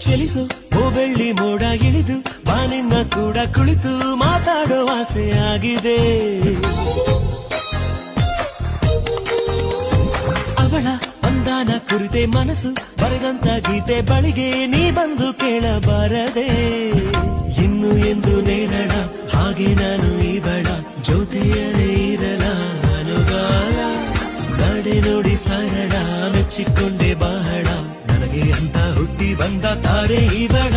ಚಲಿಸು ಓ ಬೆಳ್ಳಿ ಮೋಡ ಇಳಿದು ಬಾನಿನ್ನ ಕೂಡ ಕುಳಿತು ಮಾತಾಡೋ ಆಸೆ ಆಗಿದೆ. ಅವಳ ಅಂದಾನ ಕುರಿತೆ ಮನಸ್ಸು ಬರೆದಂತ ಗೀತೆ ಬಳಿಗೆ ನೀ ಬಂದು ಕೇಳಬಾರದೆ. ಇನ್ನು ಎಂದು ನೇರಳ ಹಾಗೆ ನಾನು ಇವಳ ಜೊತೆಯಲೇ ಇರಲ ಅನುಗಾಲ. ನಡೆ ನೋಡಿ ಸರಳ ಮೆಚ್ಚಿಕೊಂಡೆ ಬಹಳ ನನಗೆ ಅಂತ ಹುಟ್ಟಿ ಬಂದ ತಾರೆ ಇವಳ.